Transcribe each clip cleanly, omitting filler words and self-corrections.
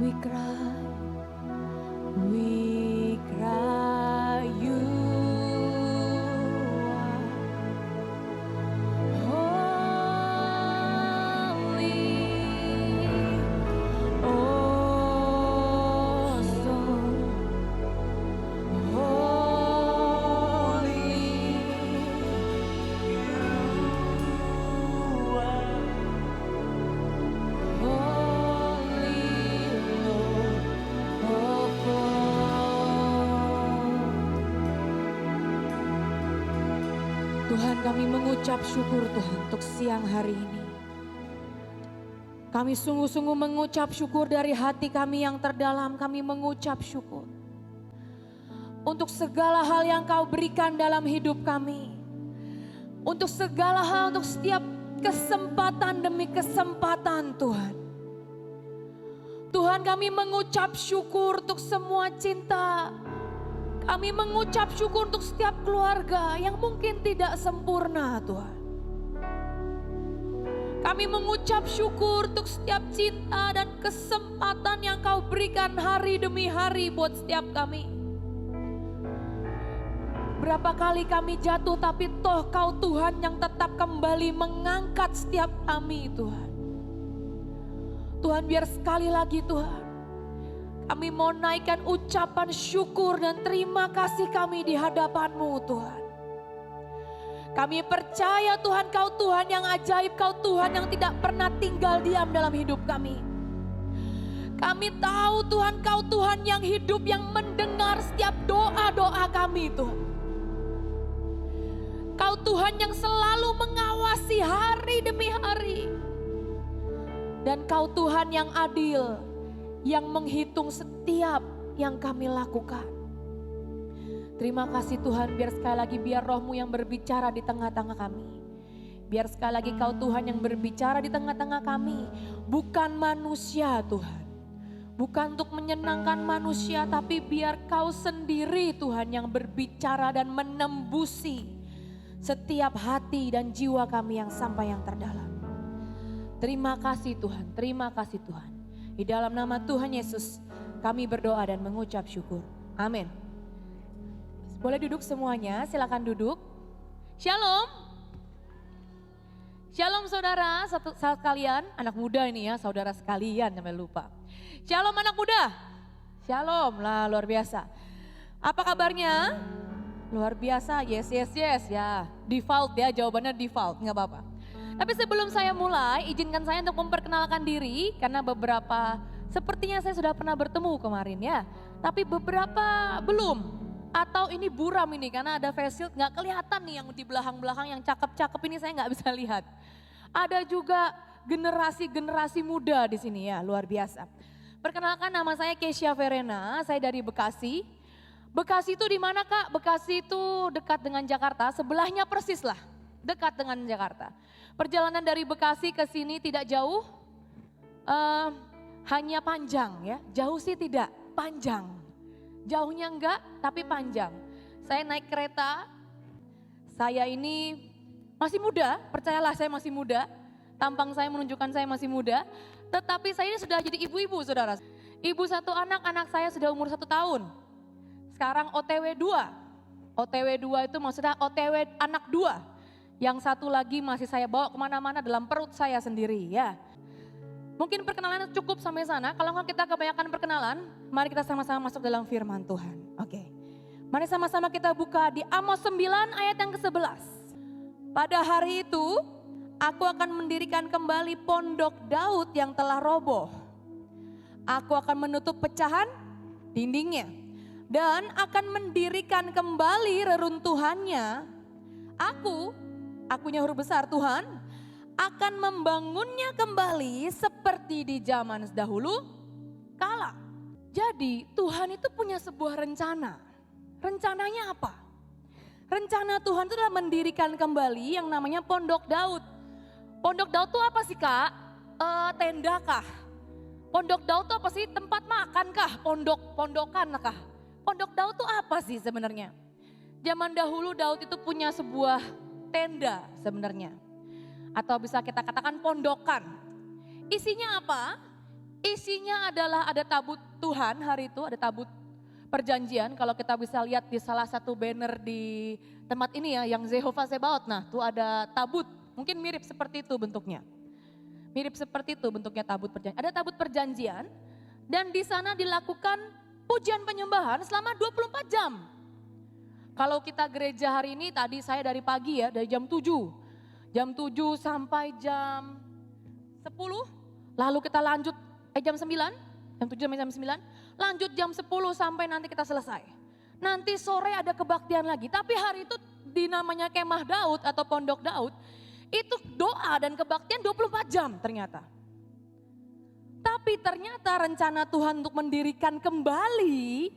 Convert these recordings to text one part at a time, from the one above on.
We cry, we cry, you are holy, oh so holy. Tuhan, kami mengucap syukur Tuhan untuk siang hari ini. Kami sungguh-sungguh mengucap syukur dari hati kami yang terdalam, kami mengucap syukur. Untuk segala hal yang Kau berikan dalam hidup kami. Untuk segala hal, untuk setiap kesempatan demi kesempatan Tuhan. Tuhan, kami mengucap syukur untuk semua cinta. Kami mengucap syukur untuk setiap keluarga yang mungkin tidak sempurna Tuhan. Kami mengucap syukur untuk setiap cinta dan kesempatan yang Kau berikan hari demi hari buat setiap kami. Berapa kali kami jatuh tapi toh Kau Tuhan yang tetap kembali mengangkat setiap kami Tuhan. Tuhan, biar sekali lagi Tuhan, kami mau naikkan ucapan syukur dan terima kasih kami di hadapan-Mu Tuhan. Kami percaya Tuhan, Kau Tuhan yang ajaib, Kau Tuhan yang tidak pernah tinggal diam dalam hidup kami. Kami tahu Tuhan, Kau Tuhan yang hidup, yang mendengar setiap doa-doa kami Tuhan. Kau Tuhan yang selalu mengawasi hari demi hari. Dan Kau Tuhan yang adil, yang menghitung setiap yang kami lakukan. Terima kasih Tuhan, biar sekali lagi biar Roh-Mu yang berbicara di tengah-tengah kami. Biar sekali lagi Kau Tuhan yang berbicara di tengah-tengah kami. Bukan manusia Tuhan. Bukan untuk menyenangkan manusia, tapi biar Kau sendiri Tuhan yang berbicara dan menembusi setiap hati dan jiwa kami yang sampai yang terdalam. Terima kasih Tuhan, terima kasih Tuhan. Di dalam nama Tuhan Yesus kami berdoa dan mengucap syukur. Amin. Boleh duduk semuanya, silakan duduk. Shalom. Shalom saudara, satu sekalian, anak muda ini ya, saudara sekalian sampai lupa. Shalom anak muda. Shalom lah, luar biasa. Apa kabarnya? Luar biasa, yes ya. Default ya, jawabannya default, nggak apa-apa. Tapi sebelum saya mulai, izinkan saya untuk memperkenalkan diri karena beberapa sepertinya saya sudah pernah bertemu kemarin ya. Tapi beberapa belum. Atau ini buram ini karena ada face shield nggak kelihatan nih yang di belakang-belakang yang cakep-cakep ini saya nggak bisa lihat. Ada juga generasi muda di sini ya, luar biasa. Perkenalkan, nama saya Kesia Verena, saya dari Bekasi. Bekasi itu di mana Kak? Bekasi itu dekat dengan Jakarta, sebelahnya persis lah, dekat dengan Jakarta. Perjalanan dari Bekasi ke sini tidak jauh, hanya panjang ya. Jauh sih tidak, panjang. Jauhnya enggak, tapi panjang. Saya naik kereta, saya ini masih muda, percayalah saya masih muda. Tampang saya menunjukkan saya masih muda, tetapi saya ini sudah jadi ibu-ibu saudara. Ibu satu anak, anak saya sudah umur 1 tahun. Sekarang OTW 2. OTW 2 itu maksudnya OTW anak 2. Yang satu lagi masih saya bawa kemana-mana dalam perut saya sendiri ya. Mungkin perkenalan cukup sampai sana. Kalau kita kebanyakan perkenalan, mari kita sama-sama masuk dalam firman Tuhan. Oke. Mari sama-sama kita buka di Amos 9 ayat yang ke-11. Pada hari itu, aku akan mendirikan kembali pondok Daud yang telah roboh. Aku akan menutup pecahan dindingnya. Dan akan mendirikan kembali reruntuhannya. Akunya huruf besar Tuhan, akan membangunnya kembali seperti di zaman dahulu kala. Jadi Tuhan itu punya sebuah rencana. Rencananya apa? Rencana Tuhan itu adalah mendirikan kembali yang namanya Pondok Daud. Pondok Daud itu apa sih Kak? Tenda kah? Pondok Daud itu apa sih? Tempat makan kah? Pondokan kah? Pondok Daud itu apa sih sebenarnya? Zaman dahulu Daud itu punya sebuah tenda sebenarnya. Atau bisa kita katakan pondokan. Isinya apa? Isinya adalah ada tabut Tuhan hari itu, ada tabut perjanjian. Kalau kita bisa lihat di salah satu banner di tempat ini ya, yang Jehovah Sebaot. Nah, tuh ada tabut, mungkin mirip seperti itu bentuknya. Mirip seperti itu bentuknya tabut perjanjian. Ada tabut perjanjian dan di sana dilakukan pujian penyembahan selama 24 jam. Kalau kita gereja hari ini, tadi saya dari pagi ya, dari jam 7. Jam 7 sampai jam 10, lalu kita lanjut jam 9, jam 7 sampai jam 9, lanjut jam 10 sampai nanti kita selesai. Nanti sore ada kebaktian lagi, tapi hari itu dinamanya Kemah Daud atau Pondok Daud, itu doa dan kebaktian 24 jam ternyata. Tapi ternyata rencana Tuhan untuk mendirikan kembali,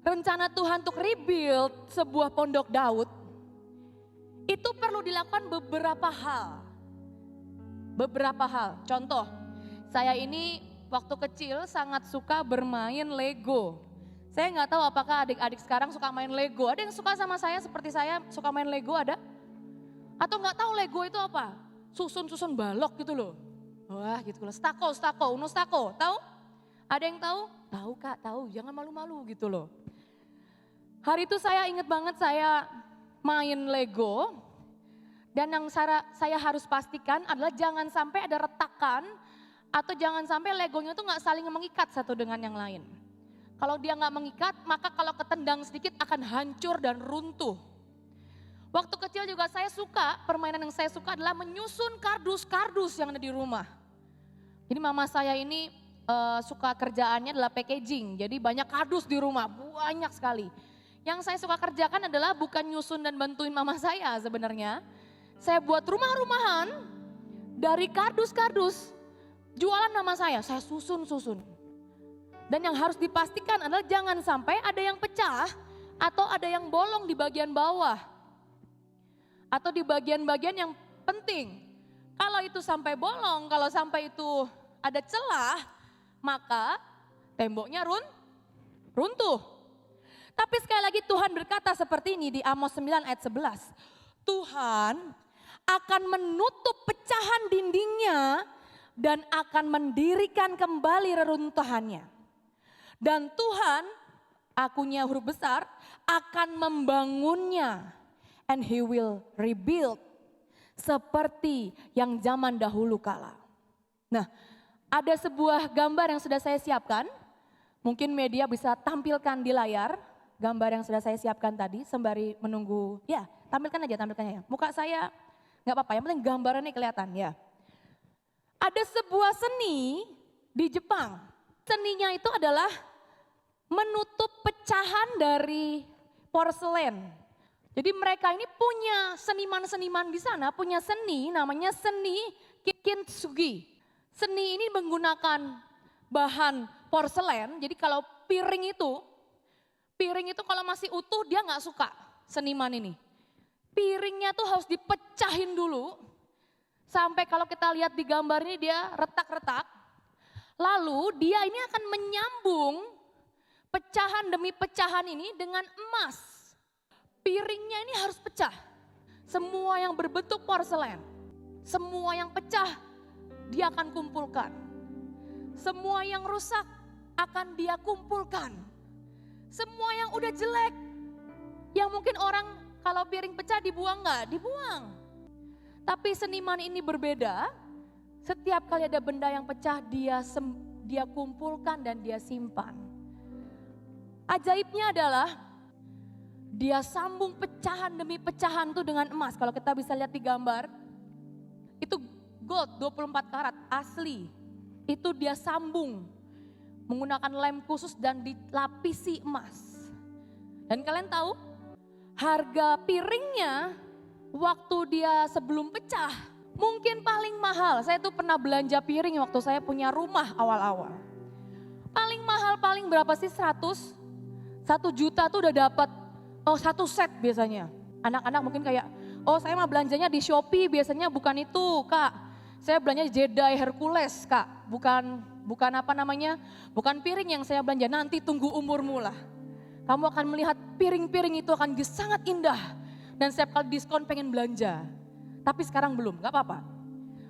rencana Tuhan untuk rebuild sebuah Pondok Daud, itu perlu dilakukan beberapa hal. Beberapa hal, contoh, saya ini waktu kecil sangat suka bermain Lego. Saya nggak tahu apakah adik-adik sekarang suka main Lego. Ada yang suka sama saya seperti saya suka main Lego, ada? Atau nggak tahu Lego itu apa? Susun-susun balok gitu loh. Wah gitu loh, uno stako, tahu? Ada yang tahu? Tahu Kak, tahu, jangan malu-malu gitu loh. Hari itu saya ingat banget saya main Lego. Dan yang saya harus pastikan adalah jangan sampai ada retakan atau jangan sampai legonya itu nggak saling mengikat satu dengan yang lain. Kalau dia nggak mengikat, maka kalau ketendang sedikit akan hancur dan runtuh. Waktu kecil juga saya suka, permainan yang saya suka adalah menyusun kardus-kardus yang ada di rumah. Jadi mama saya ini suka kerjaannya adalah packaging, jadi banyak kardus di rumah, banyak sekali. Yang saya suka kerjakan adalah bukan nyusun dan bantuin mama saya sebenarnya. Saya buat rumah-rumahan dari kardus-kardus, jualan nama saya susun-susun. Dan yang harus dipastikan adalah jangan sampai ada yang pecah atau ada yang bolong di bagian bawah. Atau di bagian-bagian yang penting. Kalau itu sampai bolong, kalau sampai itu ada celah, maka temboknya runtuh. Tapi sekali lagi Tuhan berkata seperti ini di Amos 9 ayat 11. Tuhan akan menutup pecahan dindingnya dan akan mendirikan kembali reruntuhannya. Dan Tuhan, akunya huruf besar, akan membangunnya. And he will rebuild seperti yang zaman dahulu kala. Nah, ada sebuah gambar yang sudah saya siapkan. Mungkin media bisa tampilkan di layar gambar yang sudah saya siapkan tadi sembari menunggu. Ya, tampilkan aja ya. Muka saya nggak apa-apa, yang penting gambarannya kelihatan ya. Ada sebuah seni di Jepang. Seninya itu adalah menutup pecahan dari porselen. Jadi mereka ini punya seniman-seniman di sana, punya seni namanya seni kintsugi. Seni ini menggunakan bahan porselen, jadi kalau piring itu kalau masih utuh dia nggak suka seniman ini. Piringnya tuh harus dipecahin dulu, sampai kalau kita lihat di gambar ini dia retak-retak. Lalu dia ini akan menyambung pecahan demi pecahan ini dengan emas. Piringnya ini harus pecah. Semua yang berbentuk porselen, semua yang pecah dia akan kumpulkan. Semua yang rusak akan dia kumpulkan. Semua yang udah jelek, yang mungkin orang kalau piring pecah dibuang nggak? Dibuang. Tapi seniman ini berbeda. Setiap kali ada benda yang pecah dia kumpulkan dan dia simpan. Ajaibnya adalah dia sambung pecahan demi pecahan itu dengan emas. Kalau kita bisa lihat di gambar, itu gold 24 karat asli. Itu dia sambung menggunakan lem khusus dan dilapisi emas. Dan kalian tahu harga piringnya waktu dia sebelum pecah mungkin paling mahal. Saya tuh pernah belanja piring waktu saya punya rumah awal-awal. Paling mahal paling berapa sih? 1 juta tuh udah dapat satu set biasanya. Anak-anak mungkin kayak, oh saya mah belanjanya di Shopee biasanya bukan itu Kak. Saya belanja Jedi Hercules Kak, bukan apa namanya, bukan piring yang saya belanja, nanti tunggu umurmu lah. Kamu akan melihat piring-piring itu akan sangat indah dan setiap kali diskon pengen belanja. Tapi sekarang belum, gak apa-apa.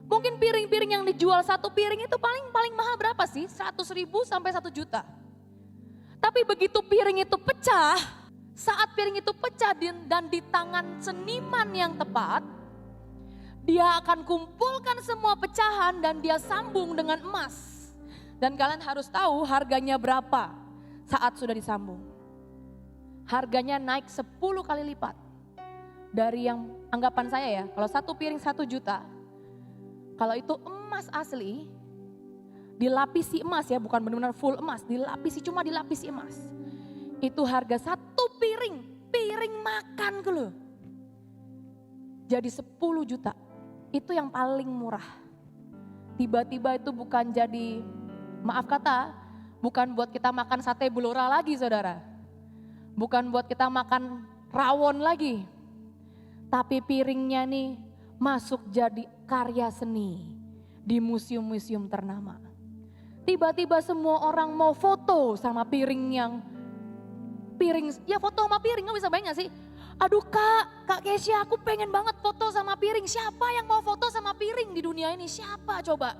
Mungkin piring-piring yang dijual satu piring itu paling mahal berapa sih? 100.000 sampai 1 juta. Tapi begitu piring itu pecah, saat piring itu pecah dan di tangan seniman yang tepat, dia akan kumpulkan semua pecahan dan dia sambung dengan emas. Dan kalian harus tahu harganya berapa saat sudah disambung. Harganya naik 10 kali lipat. Dari yang anggapan saya ya, kalau satu piring 1 juta, kalau itu emas asli, dilapisi emas ya, bukan benar-benar full emas, cuma dilapisi emas. Itu harga satu piring makan ke lo. Jadi 10 juta, itu yang paling murah. Tiba-tiba itu bukan jadi, maaf kata, bukan buat kita makan sate belora lagi saudara. Bukan buat kita makan rawon lagi. Tapi piringnya nih masuk jadi karya seni di museum-museum ternama. Tiba-tiba semua orang mau foto sama piring, ya foto sama piring, nggak bisa bayang gak sih? Aduh Kak Kesya, aku pengen banget foto sama piring. Siapa yang mau foto sama piring di dunia ini? Siapa coba?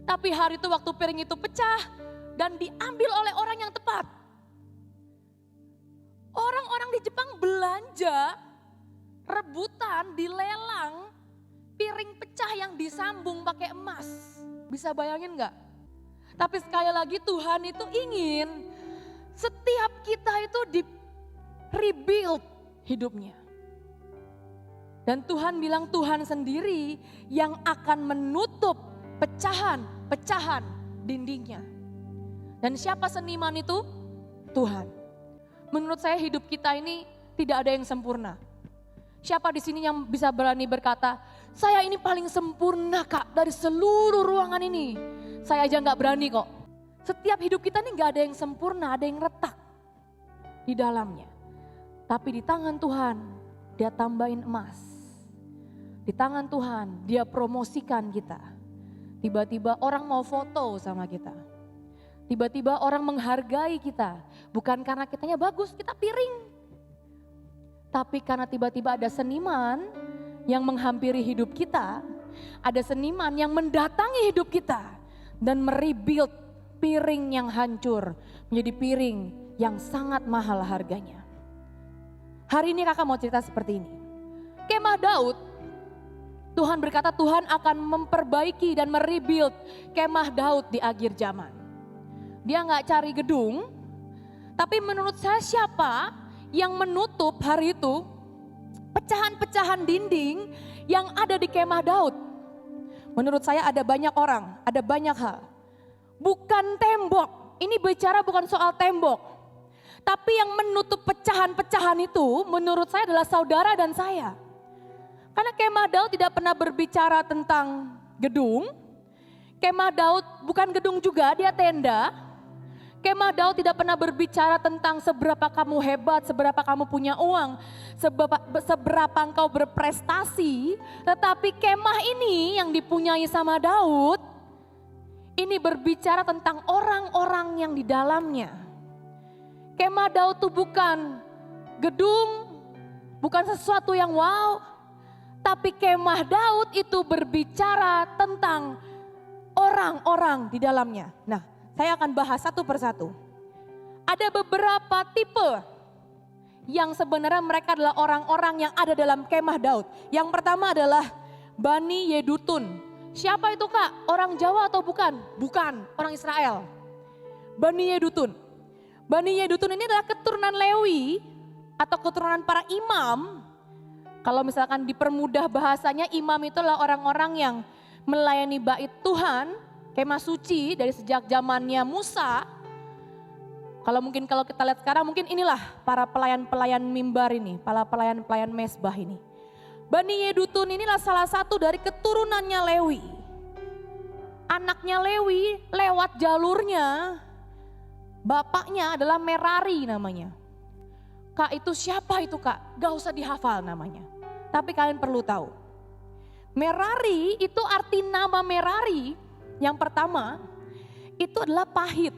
Tapi hari itu waktu piring itu pecah dan diambil oleh orang yang tepat. Orang-orang di Jepang belanja, rebutan, dilelang, piring pecah yang disambung pakai emas. Bisa bayangin gak? Tapi sekali lagi Tuhan itu ingin setiap kita itu rebuild hidupnya. Dan Tuhan bilang Tuhan sendiri yang akan menutup pecahan dindingnya. Dan siapa seniman itu? Tuhan. Menurut saya hidup kita ini tidak ada yang sempurna. Siapa di sini yang bisa berani berkata, saya ini paling sempurna Kak dari seluruh ruangan ini. Saya aja gak berani kok. Setiap hidup kita ini gak ada yang sempurna, ada yang retak di dalamnya. Tapi di tangan Tuhan, dia tambahin emas. Di tangan Tuhan, dia promosikan kita. Tiba-tiba orang mau foto sama kita. Tiba-tiba orang menghargai kita. Bukan karena kitanya bagus, kita piring. Tapi karena tiba-tiba ada seniman yang menghampiri hidup kita. Ada seniman yang mendatangi hidup kita. Dan merebuild piring yang hancur menjadi piring yang sangat mahal harganya. Hari ini kakak mau cerita seperti ini. Kemah Daud, Tuhan berkata Tuhan akan memperbaiki dan merebuild kemah Daud di akhir zaman. Dia gak cari gedung, tapi menurut saya siapa yang menutup hari itu pecahan-pecahan dinding yang ada di kemah Daud? Menurut saya ada banyak orang, ada banyak hal. Bukan tembok, ini bicara bukan soal tembok. Tapi yang menutup pecahan-pecahan itu menurut saya adalah saudara dan saya. Karena kemah Daud tidak pernah berbicara tentang gedung. Kemah Daud bukan gedung juga, dia tenda. Kemah Daud tidak pernah berbicara tentang seberapa kamu hebat, seberapa kamu punya uang, seberapa engkau berprestasi. Tetapi kemah ini yang dipunyai sama Daud, ini berbicara tentang orang-orang yang di dalamnya. Kemah Daud itu bukan gedung, bukan sesuatu yang wow. Tapi kemah Daud itu berbicara tentang orang-orang di dalamnya. Nah, saya akan bahas satu persatu. Ada beberapa tipe yang sebenarnya mereka adalah orang-orang yang ada dalam kemah Daud. Yang pertama adalah Bani Yedutun. Siapa itu Kak? Orang Jawa atau bukan? Bukan, orang Israel. Bani Yedutun. Bani Yedutun ini adalah keturunan Lewi atau keturunan para imam. Kalau misalkan dipermudah bahasanya, imam itu adalah orang-orang yang melayani bait Tuhan, kemah suci dari sejak zamannya Musa. Kalau kita lihat sekarang mungkin inilah para pelayan-pelayan mimbar ini, para pelayan-pelayan mesbah ini. Bani Yedutun inilah salah satu dari keturunannya Lewi. Anaknya Lewi lewat jalurnya, bapaknya adalah Merari namanya. Kak itu siapa itu Kak? Gak usah dihafal namanya. Tapi kalian perlu tahu. Merari itu arti nama Merari yang pertama itu adalah pahit.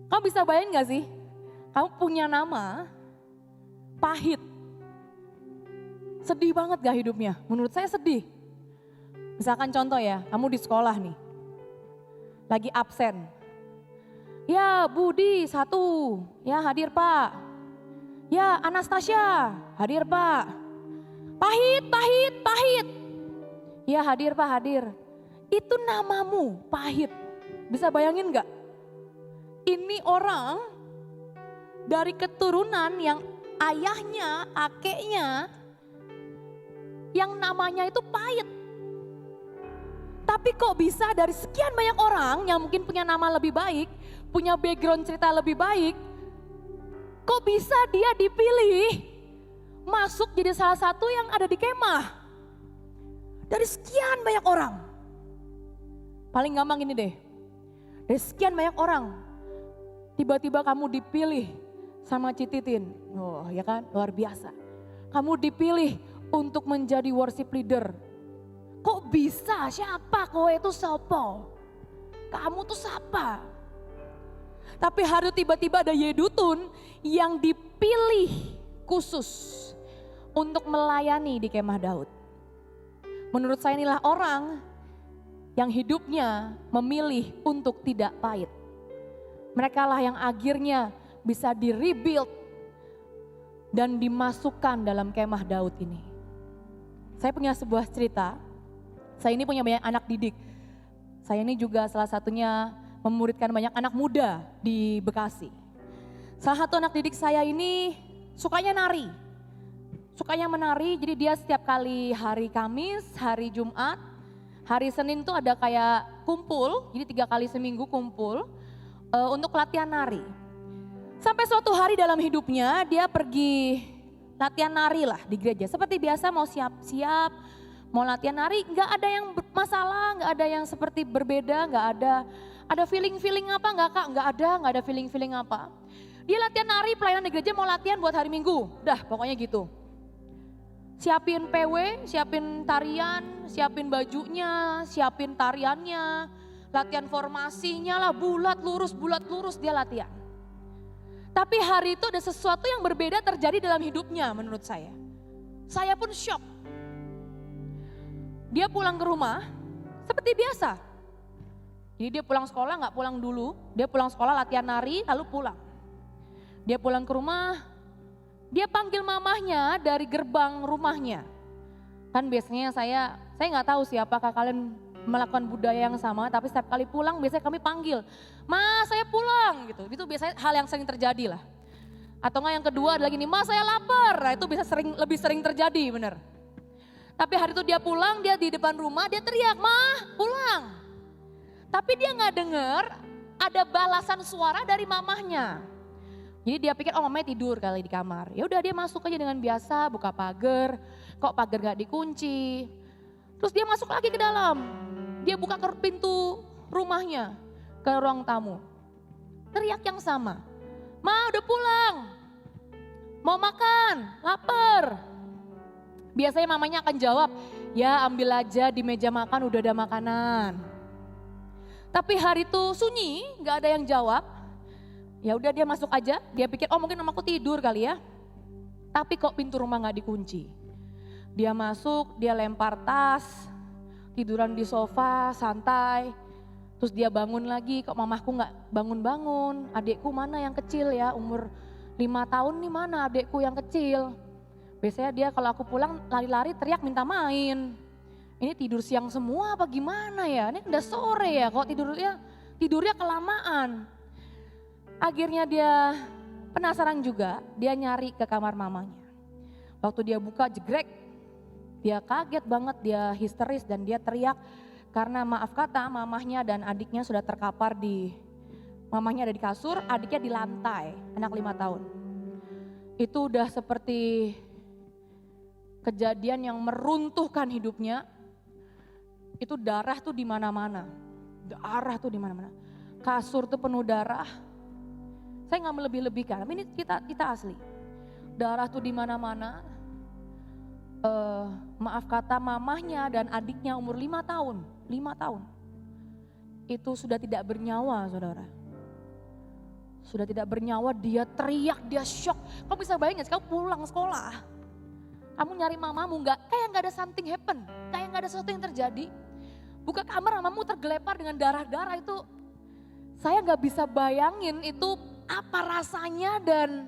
Kamu bisa bayangin gak sih? Kamu punya nama pahit. Sedih banget gak hidupnya? Menurut saya sedih. Misalkan contoh ya, kamu di sekolah nih, lagi absen. Ya Budi 1, ya hadir Pak. Ya Anastasia, hadir Pak. Pahit. Ya hadir Pak, hadir. Itu namamu, Pahit. Bisa bayangin gak? Ini orang dari keturunan yang ayahnya, akeknya, yang namanya itu Pahit. Tapi kok bisa dari sekian banyak orang yang mungkin punya nama lebih baik, punya background cerita lebih baik, kok bisa dia dipilih masuk jadi salah satu yang ada di kemah? Dari sekian banyak orang. Paling gampang ini deh, dari sekian banyak orang, tiba-tiba kamu dipilih sama Cititin. Oh ya kan, luar biasa. Kamu dipilih untuk menjadi worship leader. Kok bisa? Siapa kowe itu sopo? Kamu tuh siapa? Tapi hari tiba-tiba ada Yedutun yang dipilih khusus untuk melayani di kemah Daud. Menurut saya inilah orang yang hidupnya memilih untuk tidak pahit. Mereka lah yang akhirnya bisa di-rebuild dan dimasukkan dalam kemah Daud ini. Saya punya sebuah cerita. Saya ini punya banyak anak didik. Saya ini juga salah satunya memuridkan banyak anak muda di Bekasi. Salah satu anak didik saya ini sukanya nari. Sukanya menari, jadi dia setiap kali hari Kamis, hari Jumat, hari Senin tuh ada kayak kumpul, jadi 3 kali seminggu kumpul untuk latihan nari. Sampai suatu hari dalam hidupnya dia pergi latihan nari lah di gereja. Seperti biasa mau siap-siap, mau latihan nari, nggak ada yang masalah, nggak ada yang seperti berbeda, nggak ada. Ada feeling-feeling apa nggak kak? Nggak ada feeling-feeling apa. Dia latihan nari, pelayanan di gereja mau latihan buat hari Minggu, dah pokoknya gitu. Siapin PW, siapin tarian, siapin bajunya, siapin tariannya, latihan formasinya lah, bulat lurus dia latihan. Tapi hari itu ada sesuatu yang berbeda terjadi dalam hidupnya menurut saya. Saya pun shock. Dia pulang ke rumah seperti biasa. Jadi dia pulang sekolah nggak pulang dulu, dia pulang sekolah latihan nari lalu pulang. Dia pulang ke rumah, dia panggil mamahnya dari gerbang rumahnya. Kan biasanya saya nggak tahu sih apakah kalian melakukan budaya yang sama, tapi setiap kali pulang biasanya kami panggil, "Ma, saya pulang," gitu. Itu biasanya hal yang sering terjadi lah. Atau enggak yang kedua ada lagi nih, "Ma, saya lapar." Nah, itu bisa lebih sering terjadi, bener. Tapi hari itu dia pulang, dia di depan rumah, dia teriak, "Ma, pulang." Tapi dia nggak dengar ada balasan suara dari mamahnya. Jadi dia pikir, oh mamanya tidur kali di kamar. Ya udah dia masuk aja dengan biasa, buka pagar, kok pagar gak dikunci. Terus dia masuk lagi ke dalam, dia buka pintu rumahnya ke ruang tamu. Teriak yang sama, "Ma, udah pulang, mau makan, lapar." Biasanya mamanya akan jawab, "Ya ambil aja di meja makan udah ada makanan." Tapi hari itu sunyi, gak ada yang jawab. Ya udah dia masuk aja, dia pikir oh mungkin mamaku tidur kali ya. Tapi kok pintu rumah gak dikunci. Dia masuk, dia lempar tas, tiduran di sofa, santai. Terus dia bangun lagi, kok mamahku gak bangun-bangun. Adekku mana yang kecil ya, umur 5 tahun nih mana adekku yang kecil. Biasanya dia kalau aku pulang lari-lari teriak minta main. Ini tidur siang semua apa gimana ya, ini udah sore ya kok tidurnya kelamaan. Akhirnya dia penasaran juga, dia nyari ke kamar mamanya. Waktu dia buka jegrek, dia kaget banget, dia histeris dan dia teriak karena maaf kata mamahnya dan adiknya sudah terkapar mamahnya ada di kasur, adiknya di lantai, anak 5 tahun. Itu udah seperti kejadian yang meruntuhkan hidupnya. Itu darah tuh di mana-mana. Kasur tuh penuh darah. Saya nggak melebih-lebihkan, tapi ini kita asli. Darah tuh di mana-mana. Maaf kata mamahnya dan adiknya umur 5 tahun. 5 tahun. Itu sudah tidak bernyawa saudara. Sudah tidak bernyawa, dia teriak, dia shock. Kamu bisa bayangin, kamu pulang sekolah. Kamu nyari mamamu kayak nggak ada something happen, kayak nggak ada sesuatu yang terjadi. Buka kamar mamamu tergelepar dengan darah-darah itu. Saya nggak bisa bayangin itu apa rasanya dan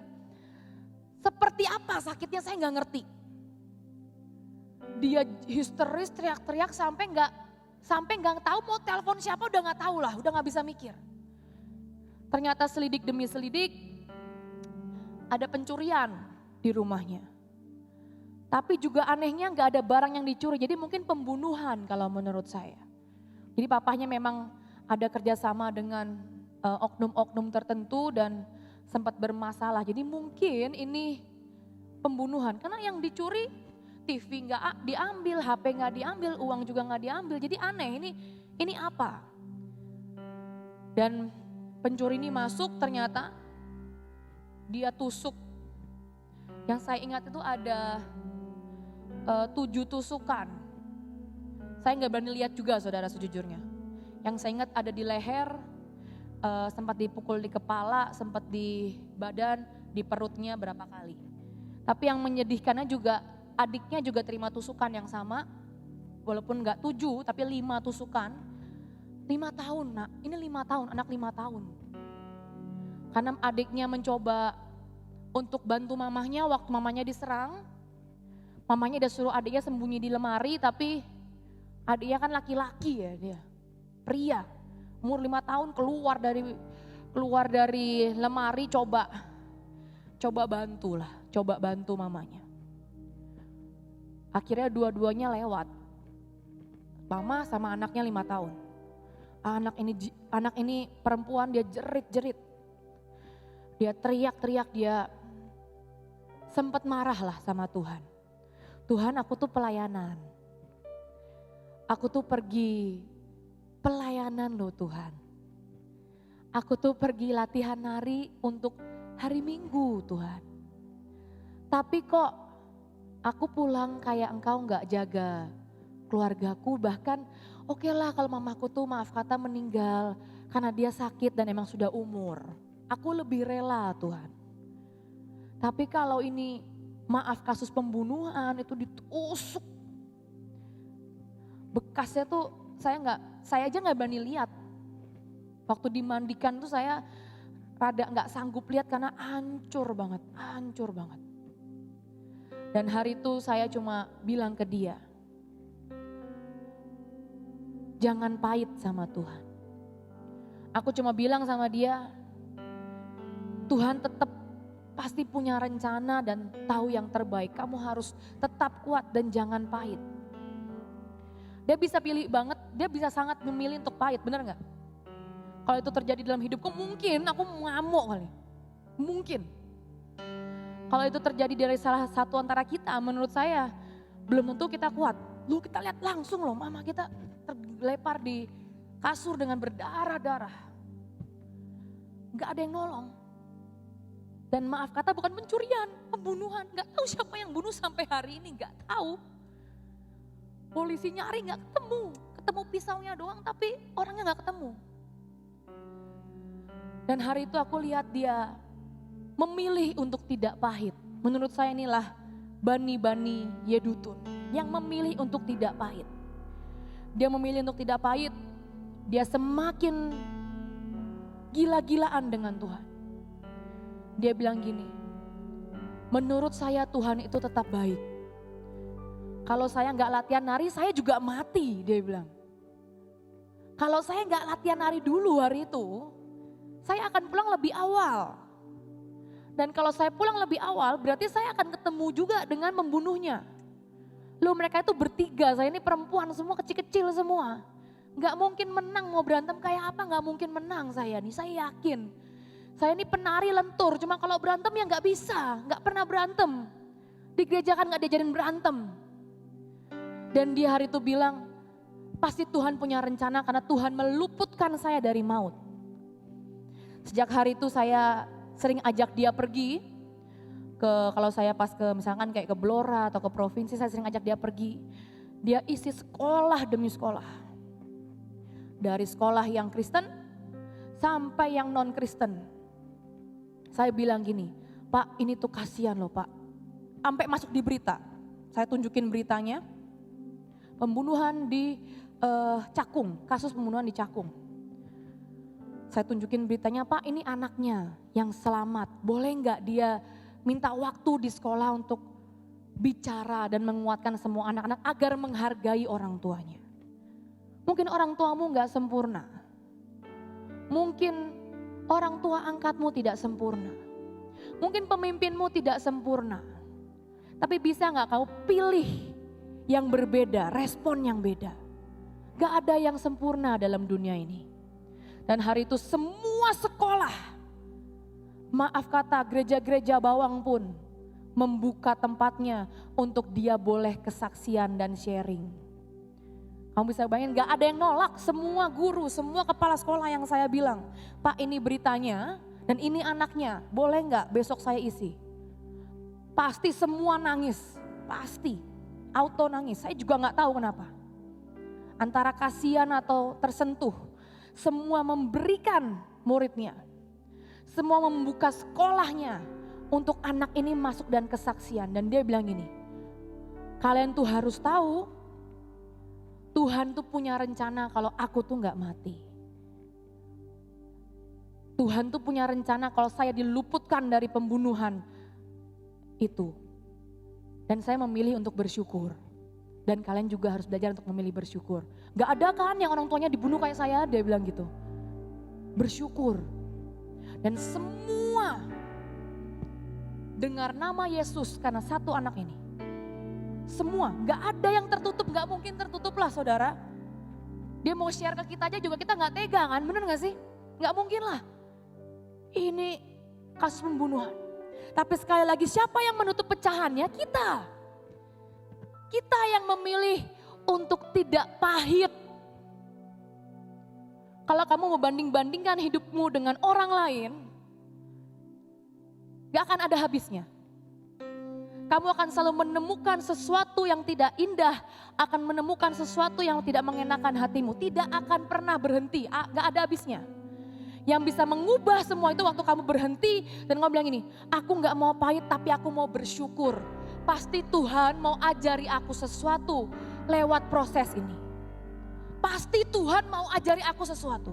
seperti apa sakitnya, saya nggak ngerti. Dia histeris teriak-teriak sampai nggak tahu mau telepon siapa, udah nggak tahu lah, udah nggak bisa mikir. Ternyata selidik demi selidik ada pencurian di rumahnya. Tapi juga anehnya nggak ada barang yang dicuri, jadi mungkin pembunuhan kalau menurut saya. Jadi papahnya memang ada kerjasama dengan oknum-oknum tertentu dan sempat bermasalah. Jadi mungkin ini pembunuhan karena yang dicuri TV nggak diambil, HP nggak diambil, uang juga nggak diambil. Jadi aneh, ini apa? Dan pencuri ini masuk, ternyata dia tusuk. Yang saya ingat itu ada 7 tusukan. Saya nggak berani lihat juga saudara sejujurnya. Yang saya ingat ada di leher, sempat dipukul di kepala, sempat di badan, di perutnya berapa kali. Tapi yang menyedihkannya juga adiknya juga terima tusukan yang sama, walaupun nggak 7 tapi 5 tusukan. 5 tahun nak, ini 5 tahun, anak 5 tahun. Karena adiknya mencoba untuk bantu mamahnya waktu mamanya diserang. Mamanya udah suruh adiknya sembunyi di lemari, tapi adiknya kan laki-laki ya dia, pria. Umur 5 tahun keluar dari lemari coba bantu mamanya. Akhirnya dua-duanya lewat. Mama sama anaknya 5 tahun. Anak ini perempuan, dia jerit-jerit. Dia teriak-teriak, dia sempat marah lah sama Tuhan. Tuhan, aku tuh pelayanan. Aku tuh pergi pelayanan loh Tuhan. Aku tuh pergi latihan nari untuk hari Minggu Tuhan. Tapi kok aku pulang kayak Engkau gak jaga keluargaku, bahkan oke lah kalau mamaku tuh maaf kata meninggal karena dia sakit dan emang sudah umur. Aku lebih rela Tuhan. Tapi kalau ini maaf kasus pembunuhan itu ditusuk. Bekasnya tuh saya aja gak berani lihat. Waktu dimandikan tuh saya rada gak sanggup lihat karena hancur banget. Dan hari itu saya cuma bilang ke dia, jangan pahit sama Tuhan. Aku cuma bilang sama dia, Tuhan tetap pasti punya rencana dan tahu yang terbaik. Kamu harus tetap kuat dan jangan pahit. Dia bisa pilih banget, dia bisa sangat memilih untuk pahit, benar gak? Kalau itu terjadi dalam hidupku mungkin aku ngamuk kali, mungkin. Kalau itu terjadi dari salah satu antara kita, menurut saya belum tentu kita kuat. Lu kita lihat langsung loh, mama kita tergelepar di kasur dengan berdarah-darah. Gak ada yang nolong. Dan maaf kata bukan pencurian, pembunuhan. Gak tahu siapa yang bunuh sampai hari ini, gak tahu. Polisi nyari gak ketemu pisaunya doang tapi orangnya gak ketemu. Dan hari itu aku lihat dia memilih untuk tidak pahit. Menurut saya inilah Bani Yedutun yang memilih untuk tidak pahit. Dia memilih untuk tidak pahit, dia semakin gila-gilaan dengan Tuhan. Dia bilang gini, menurut saya Tuhan itu tetap baik. Kalau saya gak latihan nari saya juga mati, dia bilang. Kalau saya gak latihan nari dulu hari itu, saya akan pulang lebih awal. Dan kalau saya pulang lebih awal berarti saya akan ketemu juga dengan membunuhnya. Loh mereka itu bertiga, saya ini perempuan semua kecil-kecil semua. Gak mungkin menang, mau berantem kayak apa gak mungkin menang saya nih, saya yakin. Saya ini penari lentur, cuma kalau berantem ya gak bisa, gak pernah berantem. Di gereja kan gak diajarin berantem. Dan dia hari itu bilang, pasti Tuhan punya rencana karena Tuhan meluputkan saya dari maut. Sejak hari itu saya sering ajak dia pergi kalau saya pas ke misalkan kayak ke Blora atau ke provinsi, saya sering ajak dia pergi. Dia isi sekolah demi sekolah. Dari sekolah yang Kristen sampai yang non Kristen. Saya bilang gini, Pak ini tuh kasihan loh Pak. Sampai masuk di berita. Saya tunjukin beritanya. Pembunuhan di Cakung, kasus pembunuhan di Cakung. Saya tunjukin beritanya, Pak ini anaknya yang selamat. Boleh nggak dia minta waktu di sekolah untuk bicara dan menguatkan semua anak-anak agar menghargai orang tuanya. Mungkin orang tuamu nggak sempurna. Mungkin orang tua angkatmu tidak sempurna. Mungkin pemimpinmu tidak sempurna. Tapi bisa nggak kau pilih yang berbeda, respon yang beda. Gak ada yang sempurna dalam dunia ini. Dan hari itu semua sekolah, maaf kata gereja-gereja bawang pun membuka tempatnya untuk dia boleh kesaksian dan sharing. Kamu bisa bayangin gak ada yang nolak, semua guru, semua kepala sekolah yang saya bilang, Pak ini beritanya dan ini anaknya, boleh gak besok saya isi? Pasti semua nangis, pasti auto nangis, saya juga gak tahu kenapa. Antara kasihan atau tersentuh, semua memberikan muridnya, semua membuka sekolahnya untuk anak ini masuk dan kesaksian. Dan dia bilang gini, kalian tuh harus tahu, Tuhan tuh punya rencana kalau aku tuh gak mati. Tuhan tuh punya rencana kalau saya diluputkan dari pembunuhan itu. Dan saya memilih untuk bersyukur. Dan kalian juga harus belajar untuk memilih bersyukur. Gak ada kan yang orang tuanya dibunuh kayak saya, dia bilang gitu. Bersyukur. Dan semua dengar nama Yesus karena satu anak ini. Semua, gak ada yang tertutup, gak mungkin tertutup lah saudara. Dia mau share ke kita aja juga kita gak tega kan, bener gak sih? Gak mungkin lah. Ini kasus pembunuhan. Tapi sekali lagi siapa yang menutup pecahannya? Kita. Kita yang memilih untuk tidak pahit. Kalau kamu membanding-bandingkan hidupmu dengan orang lain, gak akan ada habisnya. Kamu akan selalu menemukan sesuatu yang tidak indah, akan menemukan sesuatu yang tidak mengenakan hatimu. Tidak akan pernah berhenti, gak ada habisnya. Yang bisa mengubah semua itu waktu kamu berhenti dan kamu bilang ini, aku gak mau pahit tapi aku mau bersyukur. Pasti Tuhan mau ajari aku sesuatu lewat proses ini. Pasti Tuhan mau ajari aku sesuatu.